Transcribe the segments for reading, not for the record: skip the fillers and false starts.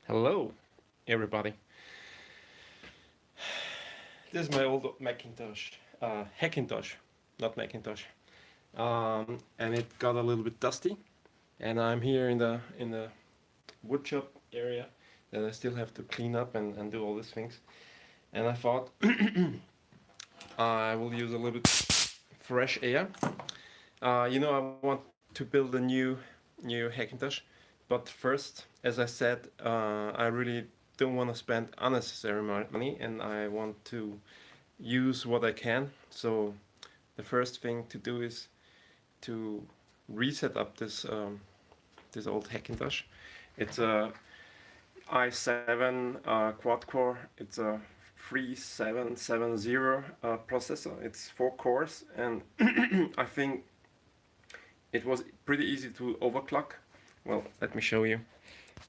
Hello, everybody. This is my old Macintosh, Hackintosh, not Macintosh, and it got a little bit dusty. And I'm here in the wood shop area that I still have to clean up and do all these things. And I thought I will use a little bit fresh air. I want to build a new Hackintosh, but first, as I said, I really don't want to spend unnecessary money, and I want to use what I can. So the first thing to do is to reset up this old Hackintosh. It's a i7 quad core. It's a 3770 processor. It's 4 cores, and I think it was pretty easy to overclock. Well, let me show you.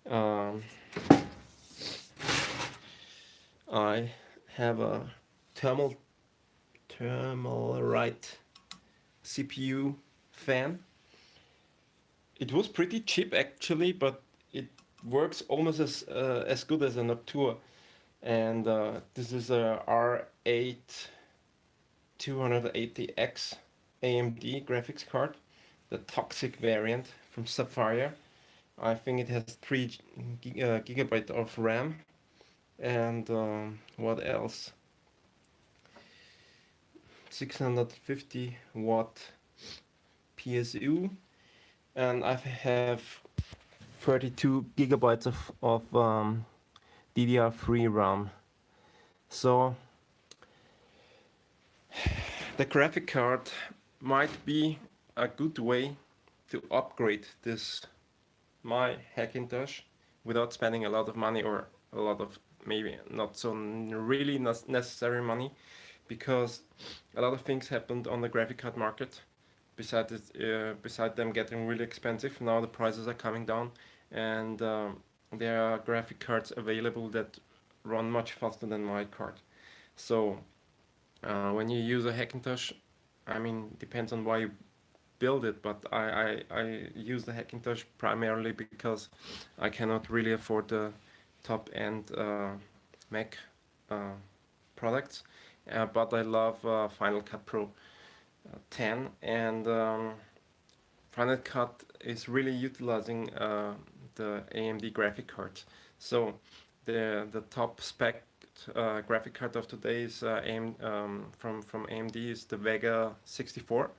Um, I have a thermal right CPU fan. It was pretty cheap actually, but it works almost as good as a Noctua. And this is a R8 280X AMD graphics card, the toxic variant from Sapphire. I think it has 3 gigabyte of RAM. And what else? 650 watt PSU, and I have 32 gigabytes of DDR3 RAM. So the graphic card might be a good way to upgrade this my Hackintosh without spending a lot of money, or a lot of maybe not so really necessary money, because a lot of things happened on the graphic card market. Beside them getting really expensive, now the prices are coming down, and there are graphic cards available that run much faster than my card. So when you use a Hackintosh, I mean, depends on why you build it, but I use the Hackintosh primarily because I cannot really afford the top end Mac uh, products, but I love Final Cut Pro 10, and Final Cut is really utilizing the AMD graphic cards. So the top spec graphic card of today is from AMD is the Vega 64,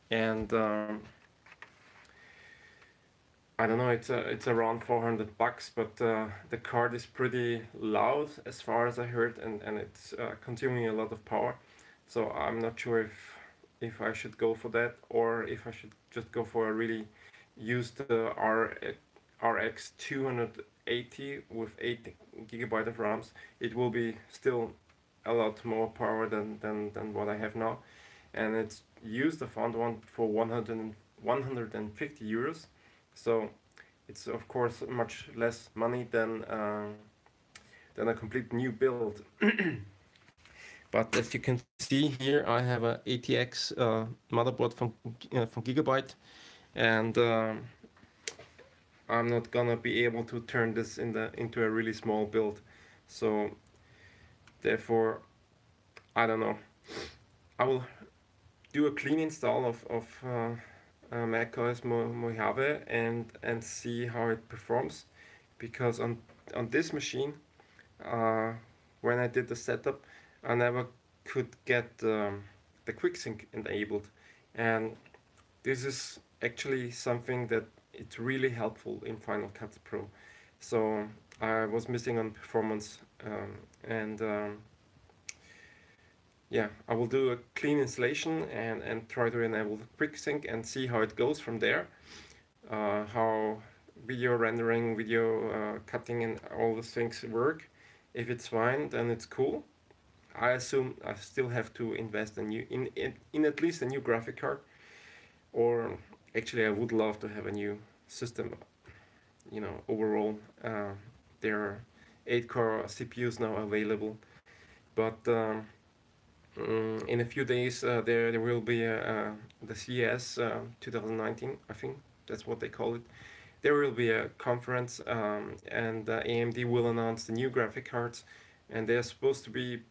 and I don't know, it's around $400, but the card is pretty loud as far as I heard, and it's consuming a lot of power. So I'm not sure if I should go for that, or if I should just go for a really used RX 280 with 8 gigabyte of RAMs. It will be still a lot more power than what I have now, and it's used. I found one for 150 euros, so it's of course much less money than a complete new build. But as you can see here, I have a ATX motherboard from Gigabyte, and I'm not gonna be able to turn this into a really small build. So therefore, I don't know. I will do a clean install of macOS Mojave and see how it performs, because on this machine, uh, when I did the setup, I never could get the QuickSync enabled, and this is actually something that it's really helpful in Final Cut Pro. So I was missing on performance, and yeah, I will do a clean installation and try to enable QuickSync and see how it goes from there. How video rendering, video cutting, and all those things work. If it's fine, then it's cool. I assume I still have to invest in at least a new graphic card, or actually I would love to have a new system. Overall, there are 8 core CPUs now available, but in a few days there will be the CES 2019, I think that's what they call it, there will be a conference, and AMD will announce the new graphic cards, and they're supposed to be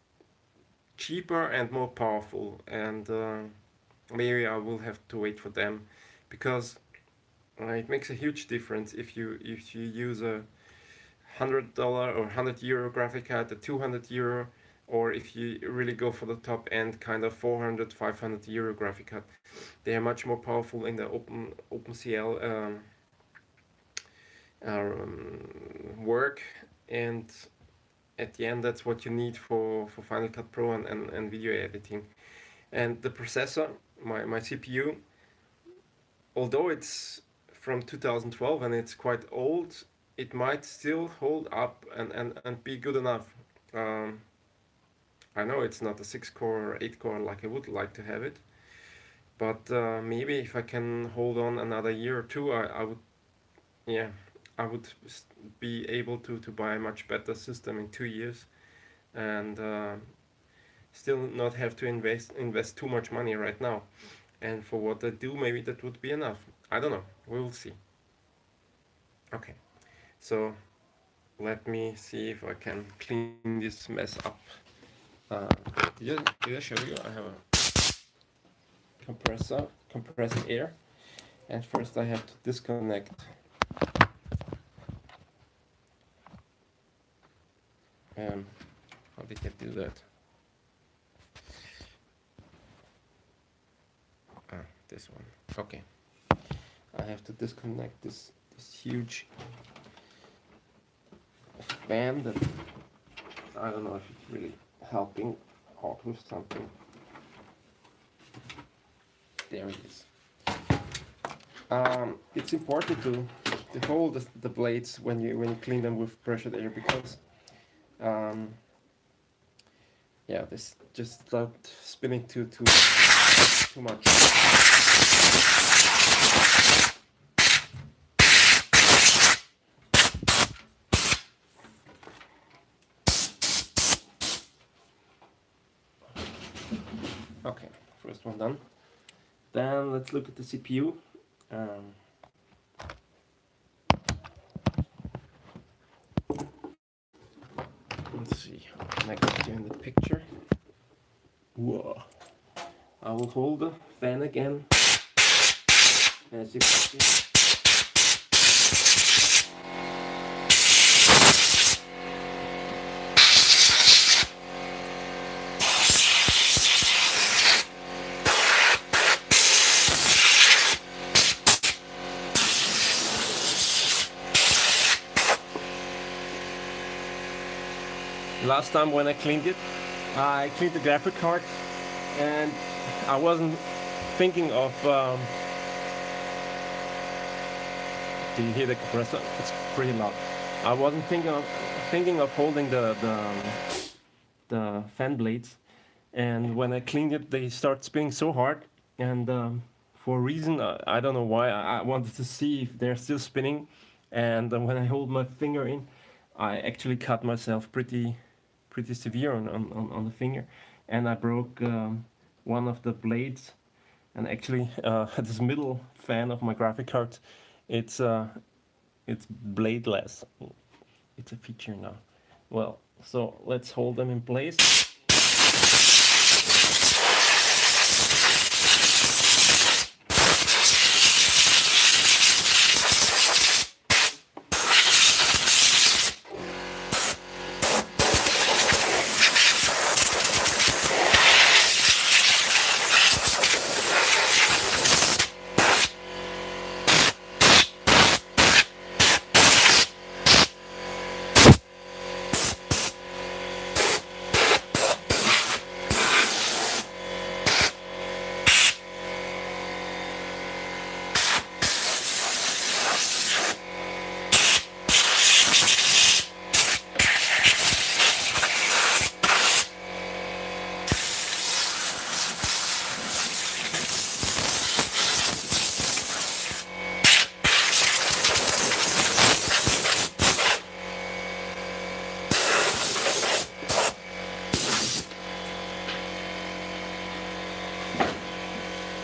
cheaper and more powerful. And maybe I will have to wait for them, because it makes a huge difference if you use a $100 or €100 graphic card, a €200, or if you really go for the top end kind of 400, €500 graphic card. They are much more powerful in the OpenCL work, and at the end that's what you need for Final Cut Pro and video editing. And the processor, my CPU, although it's from 2012 and it's quite old, it might still hold up and be good enough. Um, I know it's not a 6 core or 8 core like I would like to have it, but maybe if I can hold on another year or two, I would, yeah, I would be able to buy a much better system in 2 years, and still not have to invest too much money right now. And for what I do, maybe that would be enough. I don't know. We will see. Okay, so let me see if I can clean this mess up. Uh, did I show you? I have a compressor compressing air, and first I have to disconnect. How did I do that? This one. Okay. I have to disconnect this huge fan that I don't know if it's really helping out with something. There it is. It's important to hold the blades when you clean them with pressured air, because yeah, this just start spinning too much. Okay, first one done. Then let's look at the CPU. Let's see, how can I get you in the picture? Whoa. I will hold the fan again, as you can see. Last time when I cleaned the graphic card, and I wasn't thinking of. Do you hear the compressor? It's pretty loud. I wasn't thinking of holding the fan blades, and when I cleaned it, they start spinning so hard, and for a reason I don't know why, I wanted to see if they're still spinning, and when I hold my finger in, I actually cut myself pretty severe on the finger, and I broke one of the blades, and actually this middle fan of my graphic card, it's bladeless. It's a feature now. Well, so let's hold them in place.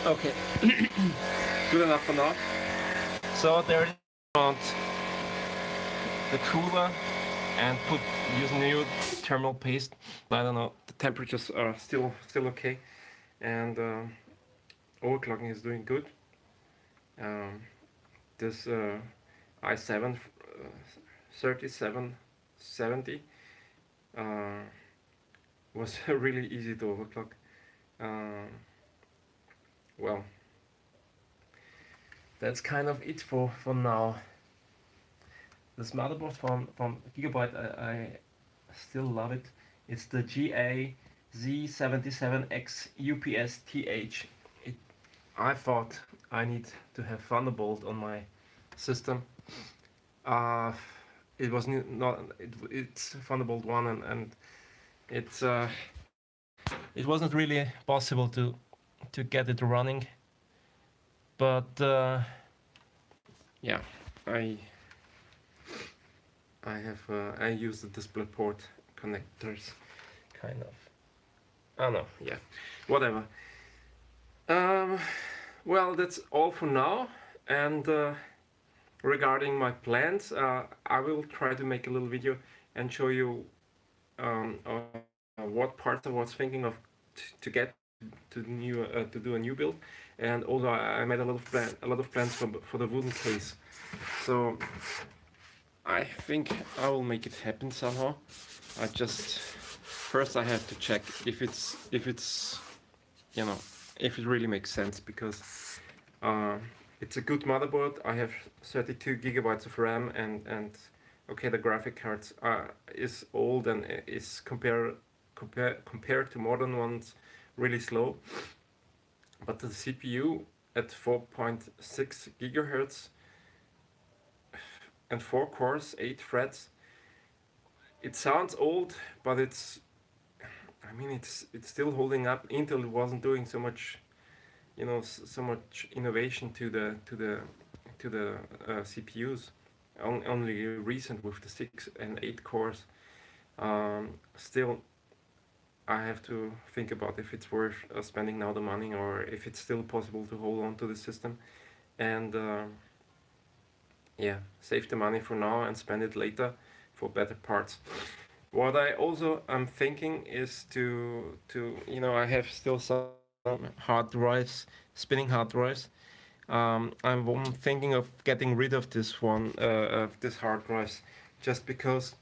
Okay, good enough for now. So there it on the cooler and use new thermal paste. I don't know. The temperatures are still okay, and overclocking is doing good. Um, this i7 3770 uh, was really easy to overclock. Um, well, that's kind of it for now. This motherboard from Gigabyte, I still love it. It's the GA-Z77X UPS-TH. I thought I need to have Thunderbolt on my system. Uh, it was not. It's Thunderbolt one, and it's it wasn't really possible to get it running. But yeah, I I use the DisplayPort connectors, kind of. Oh no, yeah, whatever. Um, well, that's all for now. And regarding my plans, I will try to make a little video and show you what parts I was thinking of to get to do a new build, and also I made a lot of plans for the wooden case. So I think I will make it happen somehow. I just first I have to check if it's you know if it really makes sense, because uh, it's a good motherboard. I have 32 gigabytes of RAM, and okay, the graphic card is old and is compared to modern ones really slow, but the CPU at 4.6 gigahertz and 4 cores, 8 threads. It sounds old, but I mean, it's still holding up. Intel wasn't doing so much, so much innovation to the CPUs. Only recent with the 6 and 8 cores. Still, I have to think about if it's worth spending now the money, or if it's still possible to hold on to the system and yeah, save the money for now and spend it later for better parts. What I also am thinking is to I have still some hard drives, spinning hard drives. I'm thinking of getting rid of this hard drives, just because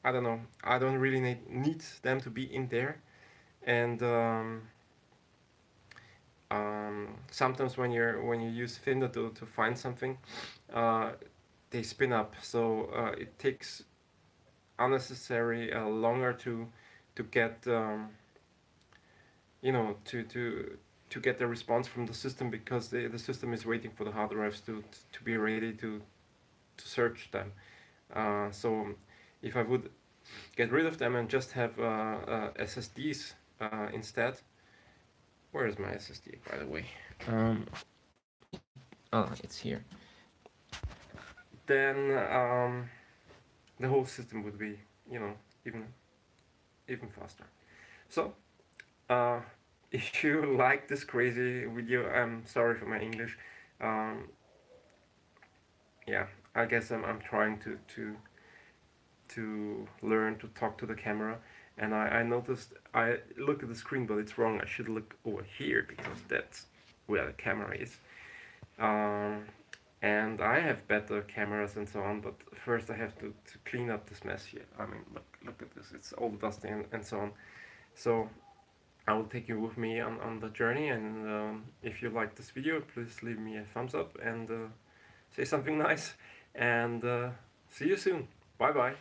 I don't know. I don't really need them to be in there, and sometimes when you use Finder to find something, uh, they spin up. So it takes unnecessary longer to get to get the response from the system, because the system is waiting for the hard drives to be ready to search them. So if I would get rid of them and just have SSDs instead. Where is my SSD, by the way? It's here. Then the whole system would be, even faster. So, uh, if you like this crazy video, I'm sorry for my English. Um, yeah, I guess I'm trying to learn to talk to the camera, and I noticed I look at the screen, but it's wrong. I should look over here, because that's where the camera is. Um, and I have better cameras and so on, but first I have to clean up this mess here. I mean, look at this, it's all dusty and so on. So I will take you with me on the journey, and if you like this video, please leave me a thumbs up and say something nice, and see you soon. Bye bye.